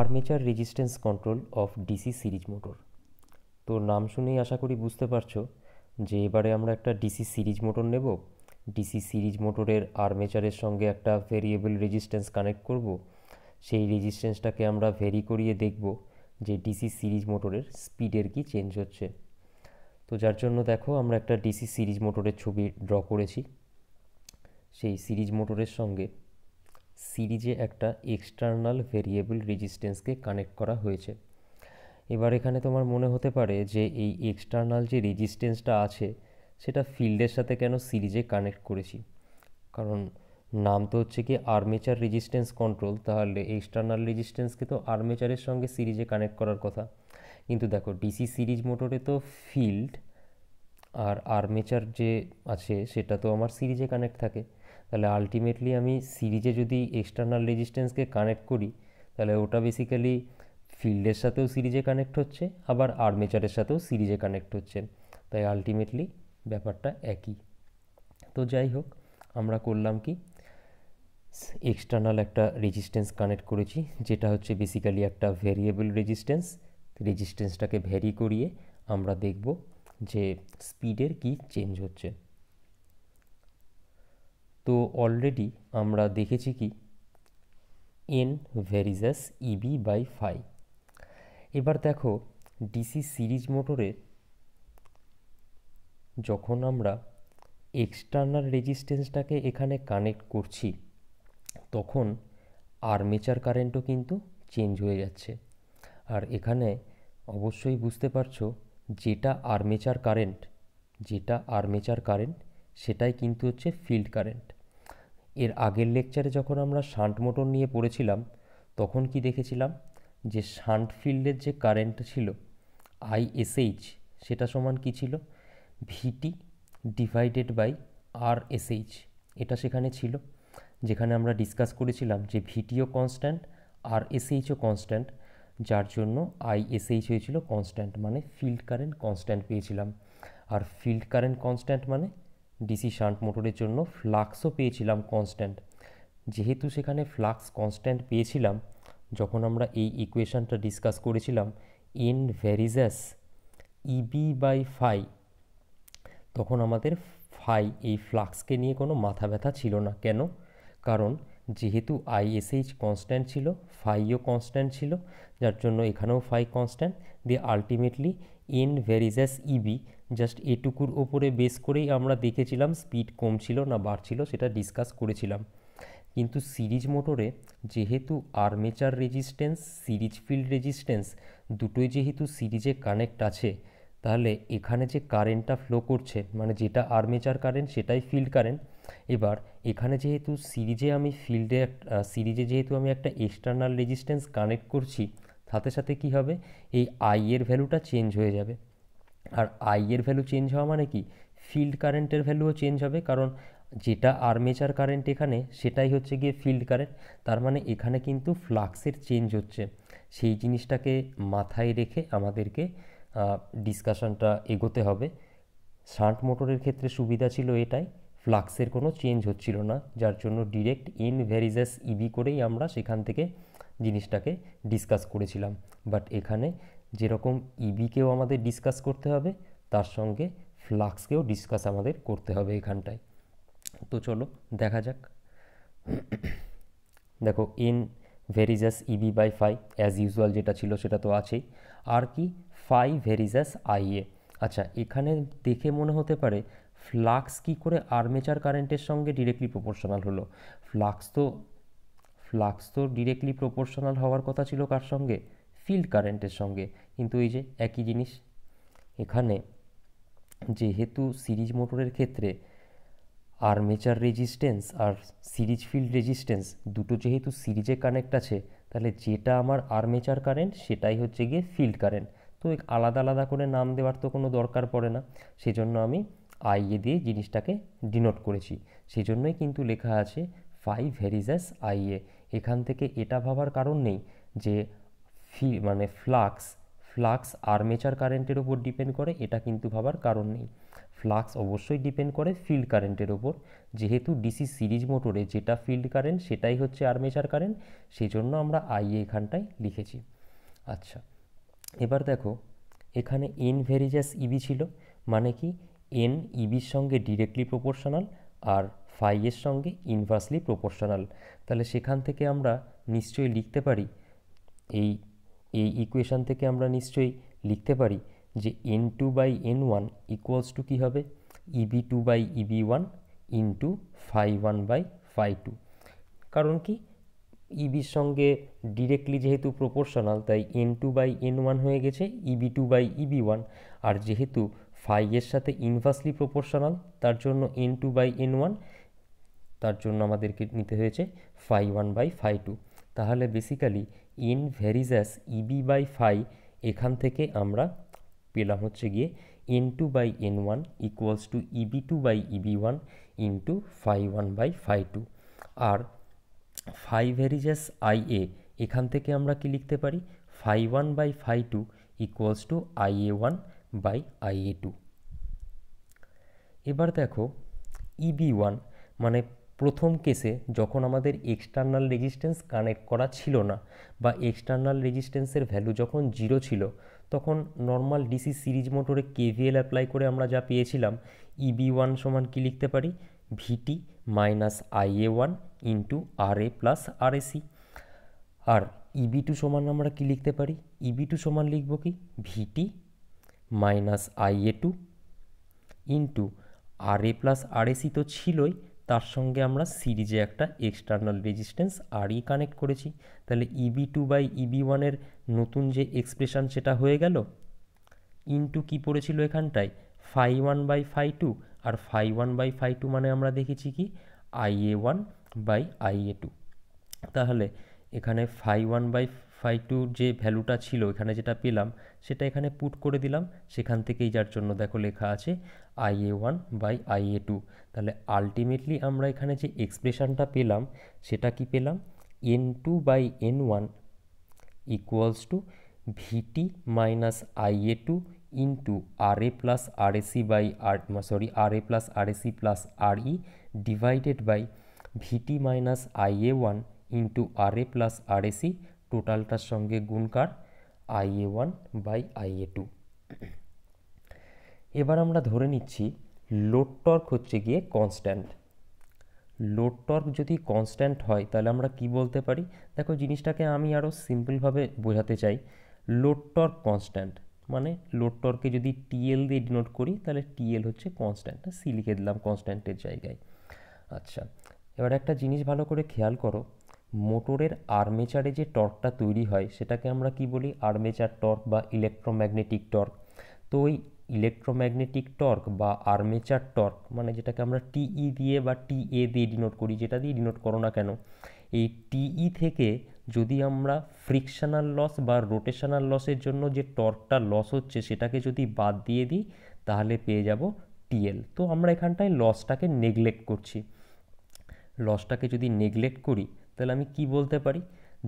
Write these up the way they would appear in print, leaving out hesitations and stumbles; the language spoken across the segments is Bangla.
Armature resistance control of DC series motor. তো নাম শুনেই আশা করি বুঝতে পারছো যে এবারে আমরা একটা ডিসি সিরিজ মোটর নেব। ডিসি সিরিজ মোটরের আর্মেচারের সঙ্গে একটা ভেরিয়েবল রেজিস্ট্যান্স কানেক্ট করব। সেই রেজিস্ট্যান্সটাকে আমরা ভেরি করিয়ে দেখব যে ডিসি সিরিজ মোটরের স্পিডের কি চেঞ্জ হচ্ছে। তো যার জন্য দেখো আমরা একটা ডিসি সিরিজ মোটরের ছবি ড্র করেছি। সেই সিরিজ মোটরের সঙ্গে সিরিজে একটা এক্সটার্নাল ভেরিয়েবল রেজিস্ট্যান্সকে কানেক্ট করা হয়েছে। এবার এখানে তোমার মনে হতে পারে যে এই এক্সটার্নাল যে রেজিস্ট্যান্সটা আছে সেটা ফিল্ডের সাথে কেন সিরিজে কানেক্ট করেছি, কারণ নাম তো হচ্ছে কি আর্মেচার রেজিস্ট্যান্স কন্ট্রোল, তাহলে এক্সটার্নাল রেজিস্ট্যান্সকে তো আর্মেচারের সঙ্গে সিরিজে কানেক্ট করার কথা। কিন্তু দেখো ডিসি সিরিজ মোটরে তো ফিল্ড আর আর্মেচার যে আছে সেটা তো আমার সিরিজে কানেক্ট থাকে। তাহলে আলটিমেটলি আমি সিরিজে যদি এক্সটার্নাল রেজিস্ট্যান্সকে কানেক্ট করি তাহলে ওটা বেসিক্যালি ফিল্ডের সাথেও সিরিজে কানেক্ট হচ্ছে, আবার আর্মেচারের সাথেও সিরিজে কানেক্ট হচ্ছে। তাই আলটিমেটলি ব্যাপারটা একই। তো যাই হোক, আমরা করলাম কি, এক্সটার্নাল একটা রেজিস্ট্যান্স কানেক্ট করেছি যেটা হচ্ছে বেসিক্যালি একটা ভেরিয়েবল রেজিস্ট্যান্স। রেজিস্ট্যান্সটাকে ভ্যারি করিয়ে আমরা দেখব যে স্পিডের কি চেঞ্জ হচ্ছে। তো অলরেডি আমরা দেখেছি কি N varies as E B by phi. এবার দেখো ডিসি সিরিজ মোটরে যখন আমরা এক্সটার্নাল রেজিস্ট্যান্সটাকে এখানে কানেক্ট করছি তখন আর্মেচার কারেন্টও কিন্তু চেঞ্জ হয়ে যাচ্ছে। আর এখানে অবশ্যই বুঝতে পারছো যেটা আর্মেচার কারেন্ট সেটাই কিন্তু হচ্ছে ফিল্ড কারেন্ট। এর আগের লেকচারে যখন আমরা শান্ট মোটর নিয়ে পড়েছিলাম তখন কি দেখেছিলাম যে শান্ট ফিল্ডের যে কারেন্ট ছিল আইএসএইচ, সেটা সমান কি ছিল, ভিটি ডিভাইডেড বাই আরএসএইচ। এটা সেখানে ছিল, যেখানে আমরা ডিসকাস করেছিলাম যে ভিটিও কনস্ট্যান্ট আর এসএইচও কনস্ট্যান্ট, যার জন্য আইএসএইচ হয়েছিল কনস্ট্যান্ট, মানে ফিল্ড কারেন্ট কনস্ট্যান্ট পেয়েছিলাম। আর ফিল্ড কারেন্ট কনস্ট্যান্ট মানে ডিসি শান্ট মোটরের জন্য ফ্লাক্সও পেয়েছিলাম কনস্ট্যান্ট। যেহেতু সেখানে ফ্লাক্স কনস্ট্যান্ট পেয়েছিলাম, যখন আমরা এই ইকুয়েশনটা ডিসকাস করেছিলাম N varies as E B by phi, তখন আমাদের ফাই এই ফ্লাক্সকে নিয়ে কোনো মাথা ব্যথা ছিল না। কেন? কারণ যেহেতু আইএসএইচ কনস্ট্যান্ট ছিল, ফাইও কনস্ট্যান্ট ছিল, যার জন্য এখানেও ফাই কনস্ট্যান্ট দিয়ে আলটিমেটলি এন ভ্যারিজাস ইবি জাস্ট এটুকুর ওপরে বেস করেই আমরা দেখেছিলাম স্পিড কমছিল না বাড়ছিল, সেটা ডিসকাস করেছিলাম। কিন্তু সিরিজ মোটরে যেহেতু armature resistance, series field resistance দুটোই যেহেতু সিরিজে কানেক্ট আছে, তাহলে এখানে যে কারেন্টটা ফ্লো করছে মানে যেটা আর্মেচার কারেন্ট সেটাই ফিল্ড কারেন্ট। এবার এখানে যেহেতু সিরিজে যেহেতু আমি একটা এক্সটার্নাল রেজিস্ট্যান্স কানেক্ট করছি, সাথে সাথে কি হবে, এই আই এর ভ্যালুটা চেঞ্জ হয়ে যাবে। আর আই এর ভ্যালু চেঞ্জ হওয়া মানে কি, ফিল্ড কারেন্টের ভ্যালুও চেঞ্জ হবে, কারণ যেটা আর্মেচার কারেন্ট এখানে সেটাই হচ্ছে গিয়ে ফিল্ড কারেন্ট। তার মানে এখানে কিন্তু ফ্লাক্সের চেঞ্জ হচ্ছে। সেই জিনিসটাকে মাথায় রেখে আমাদেরকে ডিসকাশনটা এগোতে হবে। শান্ট মোটরের ক্ষেত্রে সুবিধা ছিল এটাই, ফ্লাক্সের কোনো চেঞ্জ হচ্ছিল না, যার জন্য ডিরেক্ট ইন ভ্যারিজাস ইবি করেই আমরা সেখান থেকে জিনিসটাকে ডিসকাস করেছিলাম। বাট এখানে যেরকম ইবিকেও আমাদের ডিসকাস করতে হবে, তার সঙ্গে ফ্লাক্সকেও ডিসকাস আমাদের করতে হবে এখানটায়। তো চলো দেখা যাক। দেখো n varies as E B by phi as usual যেটা ছিল সেটা তো আছেই। আর কি, ফাই ভ্যারিজাস আইএ। আচ্ছা, এখানে দেখে মনে হতে পারে ফ্লাক্স কি করে আর্মেচার কারেন্টের সঙ্গে ডিরেক্টলি প্রপোর্শনাল হলো। ফ্লাক্স তো ডিরেক্টলি প্রপোর্শনাল হওয়ার কথা ছিল কার সঙ্গে, ফিল্ড কারেন্টের সঙ্গে। কিন্তু এই যে একই জিনিস, এখানে যেহেতু সিরিজ মোটরের ক্ষেত্রে আর্মেচার রেজিস্ট্যান্স আর সিরিজ ফিল্ড রেজিস্ট্যান্স দুটো যেহেতু সিরিজে কানেক্ট আছে, তাহলে যেটা আমার আর্মেচার কারেন্ট সেটাই হচ্ছে গিয়ে ফিল্ড কারেন্ট। তো আলাদা আলাদা করে নাম দেওয়ার তো কোনো দরকার পড়ে না, সেজন্য আমি আইএ দিয়ে জিনিসটাকে ডিনোট করেছি। সেজন্যই কিন্তু লেখা আছে ফাই ভ্যারিজাস আইএ। এখান থেকে এটা ভাবার কারণ নেই যে মানে ফ্লাক্স আর্মেচার কারেন্টের উপর ডিপেন্ড করে, এটা কিন্তু ভাবার কারণ নেই। ফ্লাক্স অবশ্যই ডিপেন্ড করে ফিল্ড কারেন্টের ওপর, যেহেতু ডিসি সিরিজ মোটরে যেটা ফিল্ড কারেন্ট সেটাই হচ্ছে আর্মেচার কারেন্ট, সেই জন্য আমরা আইএ এখানটায় লিখেছি। আচ্ছা, এবার দেখো এখানে এন ভেরিজাস ইবি ছিল, মানে কি এন ইবির সঙ্গে ডিরেক্টলি প্রপোর্শনাল আর ফাই এর সঙ্গে ইনভার্সলি প্রপোর্শনাল। তাহলে সেখান থেকে আমরা নিশ্চয়ই লিখতে পারি, এই এই ইকুয়েশান থেকে আমরা নিশ্চয়ই লিখতে পারি যে n two by N one equals to কী হবে, E B two by E B one into phi one by phi two. কারণ কি ইবির সঙ্গে ডিরেক্টলি যেহেতু প্রপোর্শনাল, তাই n two by N one হয়ে গেছে E B two by E B one, আর যেহেতু ফাই এর সাথে ইনভার্সলি প্রপোর্শনাল তার জন্য n two by N one, তার জন্য আমাদেরকে নিতে হয়েছে phi one by phi two. তাহলে basically N varies as E B by phi, এখান থেকে আমরা পেলাম হচ্ছে গিয়ে N two by N one equals to E B two by E B one into phi one by phi two. আর ফাই ভেরিজাস আই এ, এখান থেকে আমরা কি লিখতে পারি, phi one by phi two equals to I A one by I A two. এবার দেখো ইবি ওয়ান, মানে প্রথম কেসে যখন আমাদের এক্সটার্নাল রেজিস্ট্যান্স কানেক্ট করা ছিল না, বা এক্সটার্নাল রেজিস্ট্যান্সের ভ্যালু যখন 0 ছিল, তখন নর্মাল ডিসি সিরিজ মোটরে কেভিএল অ্যাপ্লাই করে আমরা যা পেয়েছিলাম, ইবি ওয়ান সমান কি লিখতে পারি, ভিটি minus IA one into R A plus R AC. R ইবি two সমান আমরা কি লিখতে পারি, ইবি টু সমান লিখব কি, ভিটি minus IA two into R A plus R AC তো ছিলই, তার সঙ্গে আমরা সিরিজে একটা এক্সটার্নাল রেজিস্ট্যান্স আর ই কানেক্ট করেছি। তাহলে ইবি টু বাই ইবি ওয়ানের নতুন যে এক্সপ্রেশন সেটা হয়ে গেল, ইন্টু কী পড়েছিল এখানটায়, phi one by phi two, আর phi one by phi two মানে আমরা দেখেছি কি I A one by I A two. তাহলে এখানে ফাই ওয়ান বাই ফাই টুর যে ভ্যালুটা ছিল এখানে যেটা পেলাম সেটা এখানে পুট করে দিলাম, সেখান থেকেই যার জন্য দেখো লেখা আছে I A one by I A two. তাহলে আলটিমেটলি আমরা এখানে যে এক্সপ্রেশনটা পেলাম সেটা কি পেলাম, N two by N one equals to V T minus I A two into R A plus R A C by R A plus R A C plus R E divided by V T minus I A one into R A plus R A C, টোটালটার সঙ্গে গুণকার I A one by I A two. এবার আমরা ধরে নিচ্ছি লোড টর্ক হচ্ছে গিয়ে কনস্ট্যান্ট। লোড টর্ক যদি কনস্ট্যান্ট হয় তাহলে আমরা কি বলতে পারি, দেখো জিনিসটাকে আমি আরও সিম্পলভাবে বোঝাতে চাই। লোড টর্ক কনস্ট্যান্ট মানে লোড টর্ককে যদি টিএল দিয়ে ডিনোট করি তাহলে টিএল হচ্ছে কনস্ট্যান্ট, সি লিখে দিলাম কনস্ট্যান্টের জায়গায়। আচ্ছা, এবার একটা জিনিস ভালো করে খেয়াল করো, মোটরের আর্মেচারে যে টর্কটা তৈরি হয় সেটাকে আমরা কি বলি, আর্মেচার টর্ক বা ইলেকট্রোম্যাগনেটিক টর্ক। তো ওই ইলেকট্রোম্যাগনেটিক টর্ক বা আর্মেচার টর্ক, মানে যেটাকে আমরা টিই দিয়ে বা টিএ দিয়ে ডিনোট করি, যেটা দিয়ে ডিনোট করো না কেন, এই টিই থেকে যদি আমরা ফ্রিকশনাল লস বা রোটেশনাল লসের জন্য যে টর্কটা লস হচ্ছে সেটাকে যদি বাদ দিয়ে দিই তাহলে পেয়ে যাব টিএল। তো আমরা এখানটায় লসটাকে নেগলেক্ট করছি। লসটাকে যদি নেগলেক্ট করি তাহলে আমি কি বলতে পারি,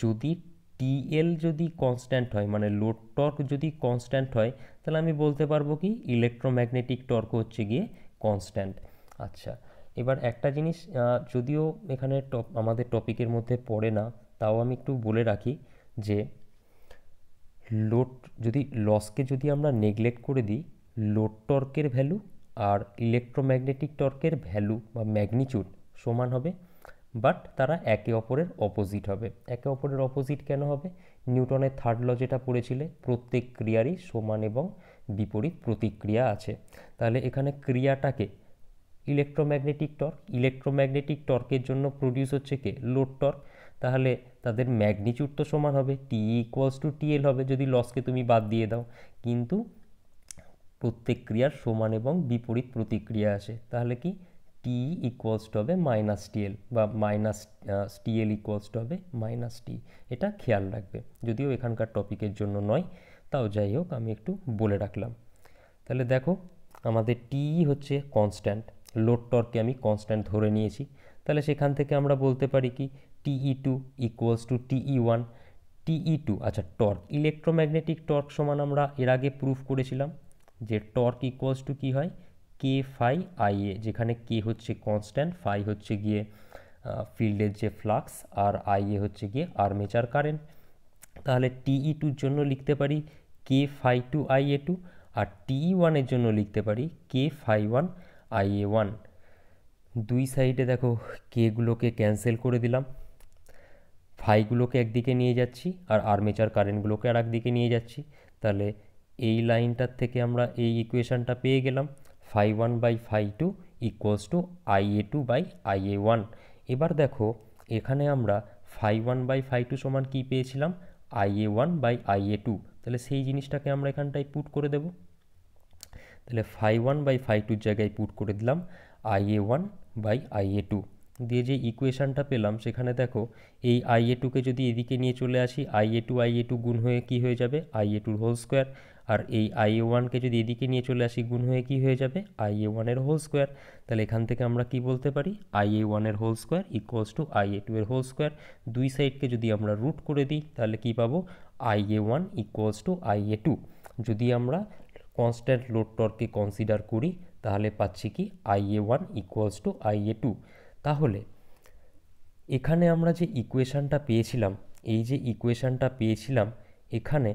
যদি টিএল যদি কনস্ট্যান্ট হয়, মানে লোড টর্ক যদি কনস্ট্যান্ট হয়, তাহলে আমি বলতে পারবো কি ইলেকট্রোম্যাগনেটিক টর্ক হচ্ছে গিয়ে কনস্ট্যান্ট। আচ্ছা, এবার একটা জিনিস যদিও এখানে আমাদের টপিকের মধ্যে পড়ে না, তাও আমি একটু বলে রাখি যে লোড যদি লসকে যদি আমরা নেগলেক্ট করে দিই, লোড টর্কের ভ্যালু আর ইলেকট্রোম্যাগনেটিক টর্কের ভ্যালু বা ম্যাগনিচিউড সমান হবে, বাট তারা একে অপরের অপোজিট হবে। একে অপরের অপোজিট কেন হবে, নিউটনের থার্ড ল যেটা পড়েছিলে, প্রত্যেক ক্রিয়ারই সমান এবং বিপরীত প্রতিক্রিয়া আছে। তাহলে এখানে ক্রিয়াটাকে ইলেকট্রোম্যাগনেটিক টর্কের জন্য প্রডিউস হচ্ছে কে, লোড টর্ক। তাহলে তাদের ম্যাগনিচিউড তো সমান হবে, টি ইকুয়ালস টু টিএল হবে যদি লসকে তুমি বাদ দিয়ে দাও, কিন্তু প্রত্যেক ক্রিয়ার সমান এবং বিপরীত প্রতিক্রিয়া আসে। তাহলে কি টি ইকুয়ালস টু হবে মাইনাস টিএল, বা মাইনাস টিএল ইকুয়ালস টু হবে মাইনাস টি। এটা খেয়াল রাখবে, যদিও এখানকার টপিকের জন্য নয়, তাও যাই হোক আমি একটু বলে রাখলাম। তাহলে দেখো আমাদের টিই হচ্ছে কনস্ট্যান্ট, লোড টর্ককে আমি কনস্ট্যান্ট ধরে নিয়েছি। তাহলে সেখান থেকে আমরা বলতে পারি কি T E two equals to T E one. T E two, আচ্ছা টর্ক, ইলেকট্রোম্যাগনেটিক টর্ক সমান আমরা এর আগে প্রুফ করেছিলাম যে টর্ক ইকুয়ালস টু কী হয়, কে ফাই আই এ, যেখানে কে হচ্ছে কনস্ট্যান্ট, ফাই হচ্ছে গিয়ে ফিল্ডের যে ফ্লাক্স, আর আই এ হচ্ছে গিয়ে আর্মেচার কারেন্ট। তাহলে টিই টুর জন্য লিখতে পারি কে phi two I A two, আর টিই ওয়ানের জন্য লিখতে পারি কে phi one I A one. দুই সাইডে দেখো কেগুলোকে ক্যান্সেল করে দিলাম, ফাইগুলোকে একদিকে নিয়ে যাচ্ছি আর আর্মেচার কারেন্টগুলোকে আর একদিকে নিয়ে যাচ্ছি। তাহলে এই লাইনটার থেকে আমরা এই ইকুয়েশানটা পেয়ে গেলাম, phi one by phi two equals to I A two by I A one. এবার দেখো এখানে আমরা phi one by phi two সমান কী পেয়েছিলাম, I A one by I A two. তাহলে সেই জিনিসটাকে আমরা এখানটায় পুট করে দেব। তাহলে ফাই ওয়ান বাই ফাই টুর জায়গায় পুট করে দিলাম I A one by I A two দিয়ে যে ইকুয়েশানটা পেলাম, সেখানে দেখো এই আই এ টুকে যদি এদিকে নিয়ে চলে আসি, আই এ টু গুণ হয়ে কী হয়ে যাবে, আই এ টুর হোল স্কোয়ার। আর এই আই এ ওয়ানকে যদি এদিকে নিয়ে চলে আসি, গুণ হয়ে কী হয়ে যাবে, আই এ ওয়ানের হোল স্কোয়ার। তাহলে এখান থেকে আমরা কি বলতে পারি, আই এ ওয়ানের whole square equals to I A two এর হোল স্কোয়ার। দুই সাইডকে যদি আমরা রুট করে দিই তাহলে কি পাবো, I A one equals to I A two. যদি আমরা কনস্ট্যান্ট লোড টর্ককে কনসিডার করি তাহলে পাচ্ছি কি, I A one equals to I A two. তাহলে এখানে আমরা যে ইকুয়েশানটা পেয়েছিলাম, এই যে ইকুয়েশানটা পেয়েছিলাম, এখানে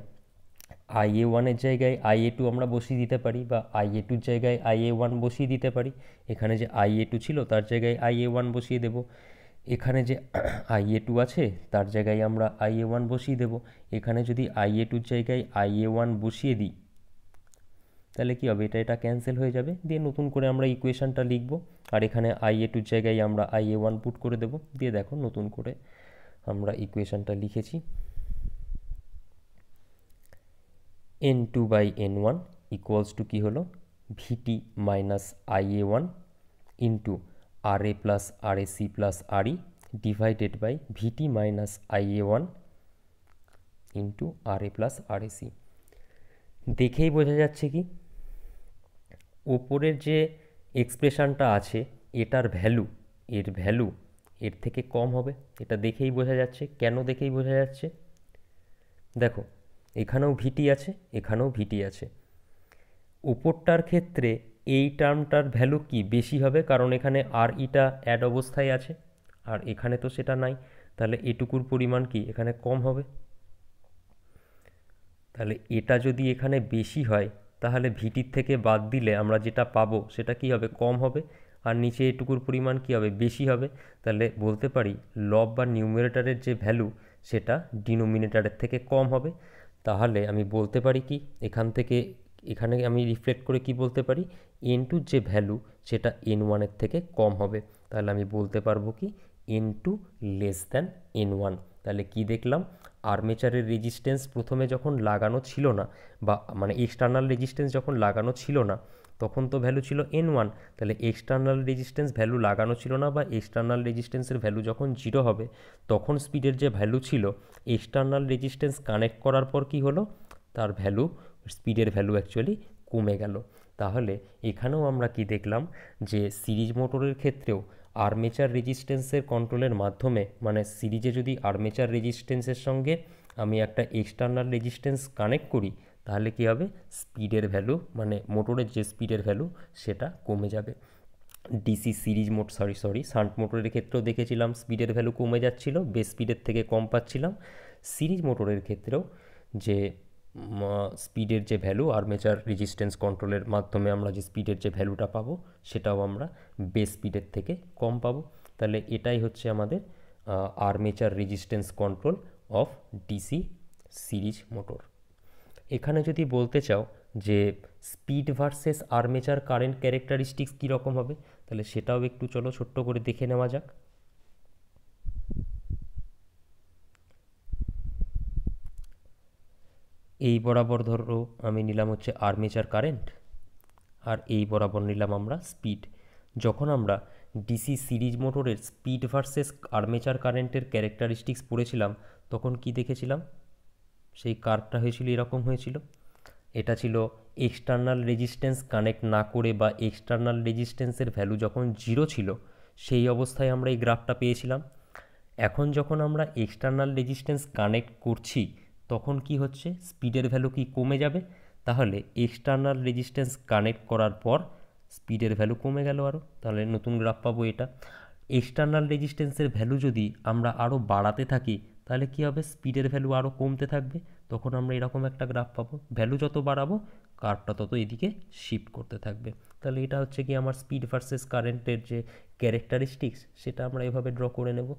আই এ ওয়ানের জায়গায় আই এ টু আমরা বসিয়ে দিতে পারি, বা আই এ টুর জায়গায় আই এ ওয়ান বসিয়ে দিতে পারি। এখানে যে আই এ টু ছিল তার জায়গায় আই এ ওয়ান বসিয়ে দেব, এখানে যে আই এ টু আছে তার জায়গায় আমরা আই এ ওয়ান বসিয়ে দেব। এখানে যদি আই এ টুর জায়গায় আই এ ওয়ান বসিয়ে দিই তাহলে কী হবে, এটা ক্যান্সেল হয়ে যাবে, দিয়ে নতুন করে আমরা ইকুয়েশানটা লিখব। আর এখানে আই এ টুর জায়গায় আমরা আই এ ওয়ান পুট করে দেব, দিয়ে দেখো নতুন করে আমরা ইকুয়েশানটা লিখেছি, N two by N one equals to কী হলো, V T minus I A one into R A plus R A C plus R E divided by V T minus I A one into R A plus R A C. দেখেই বোঝা যাচ্ছে কি, ওপরের যে এক্সপ্রেশানটা আছে এটার ভ্যালু, এর থেকে কম হবে, এটা দেখেই বোঝা যাচ্ছে। কেন দেখেই বোঝা যাচ্ছে, দেখো এখানেও ভিটি আছে, এখানেও ভিটি আছে। ওপরটার ক্ষেত্রে এই টার্মটার ভ্যালু কি বেশি হবে, কারণ এখানে আর ইটা অ্যাড অবস্থায় আছে, আর এখানে তো সেটা নাই, তাহলে এটুকুর পরিমাণ কি এখানে কম হবে। তাহলে এটা যদি এখানে বেশি হয় তাহলে ভিটির থেকে বাদ দিলে আমরা যেটা পাবো সেটা কি হবে, কম হবে, আর নিচে এটুকুর পরিমাণ কি হবে, বেশি হবে। তাহলে বলতে পারি লব বা নিউমারেটরের যে ভ্যালু সেটা ডিনোমিনেটরের থেকে কম হবে। তাহলে আমি বলতে পারি কি, এখানে আমি রিফ্লেক্ট করে কি বলতে পারি, এন টুর যে ভ্যালু সেটা এন ওয়ানের থেকে কম হবে। তাহলে আমি বলতে পারবো কি, N two less than N one. তাহলে কি দেখলাম, আর্মেচারের রেজিস্ট্যান্স প্রথমে যখন লাগানো ছিল না, বা মানে এক্সটার্নাল রেজিস্ট্যান্স যখন লাগানো ছিল না তখন তো ভ্যালু ছিল এন ওয়ান। তাহলে এক্সটার্নাল রেজিস্ট্যান্স ভ্যালু লাগানো ছিল না, বা এক্সটার্নাল রেজিস্ট্যান্সের ভ্যালু যখন জিরো হবে তখন স্পিডের যে ভ্যালু ছিল, এক্সটার্নাল রেজিস্ট্যান্স কানেক্ট করার পর কি হলো, তার ভ্যালু, স্পিডের ভ্যালু অ্যাকচুয়ালি কমে গেল। তাহলে এখানেও আমরা কি দেখলাম, যে সিরিজ মোটরের ক্ষেত্রেও আর্মেচার রেজিস্ট্যান্সের কন্ট্রোলের মাধ্যমে, মানে সিরিজে যদি আর্মেচার রেজিস্ট্যান্সের সঙ্গে আমি একটা এক্সটার্নাল রেজিস্ট্যান্স কানেক্ট করি তাহলে কি হবে, স্পিডের ভ্যালু, মানে মোটরের যে স্পিডের ভ্যালু সেটা কমে যাবে। ডিসি সিরিজ শান্ট মোটরের ক্ষেত্রেও দেখেছিলাম স্পিডের ভ্যালু কমে যাচ্ছিল, বেস স্পিডের থেকে কম পাচ্ছিলাম। সিরিজ মোটরের ক্ষেত্রেও যে স্পিডের যে ভ্যালু আর্মেচার রেজিস্ট্যান্স কন্ট্রোলের মাধ্যমে আমরা যে স্পিডের যে ভ্যালুটা পাবো সেটাও আমরা বেস স্পিডের থেকে কম পাবো। তাহলে এটাই হচ্ছে আমাদের armature resistance control of DC series motor. এখানে যদি বলতে চাও যে speed versus armature current characteristics কীরকম হবে, তাহলে সেটাও একটু চলো ছোট্ট করে দেখে নেওয়া যাক। এই বরাবর ধরো আমি নিলাম হচ্ছে আর্মেচার কারেন্ট, আর এই বরাবর নিলাম আমরা স্পিড। যখন আমরা ডিসি সিরিজ মোটরের স্পিড ভার্সেস আর্মেচার কারেন্টের ক্যারেক্টারিস্টিক্স পড়েছিলাম তখন কি দেখেছিলাম, সেই কার্ভটা হয়েছিল এরকম হয়েছিল। এটা ছিল এক্সটার্নাল রেজিস্ট্যান্স কানেক্ট না করে, বা এক্সটার্নাল রেজিস্ট্যান্সের ভ্যালু যখন জিরো ছিল সেই অবস্থায় আমরা এই গ্রাফটা পেয়েছিলাম। এখন যখন আমরা এক্সটার্নাল রেজিস্ট্যান্স কানেক্ট করছি তখন কি হচ্ছে, স্পিডের ভ্যালু কি কমে যাবে। তাহলে এক্সটার্নাল রেজিস্ট্যান্স কানেক্ট করার পর স্পিডের ভ্যালু কমে গেল আরও, তাহলে নতুন গ্রাফ পাবো এটা। এক্সটার্নাল রেজিস্ট্যান্সের ভ্যালু যদি আমরা আরও বাড়াতে থাকি তাহলে কী হবে, স্পিডের ভ্যালু আরও কমতে থাকবে, তখন আমরা এরকম একটা গ্রাফ পাবো। ভ্যালু যত বাড়াবো কার্ভটা তত এদিকে শিফট করতে থাকবে। তাহলে এটা হচ্ছে কি আমার স্পিড ভার্সেস কারেন্টের যে ক্যারেক্টারিস্টিক্স, সেটা আমরা এভাবে ড্র করে নেব।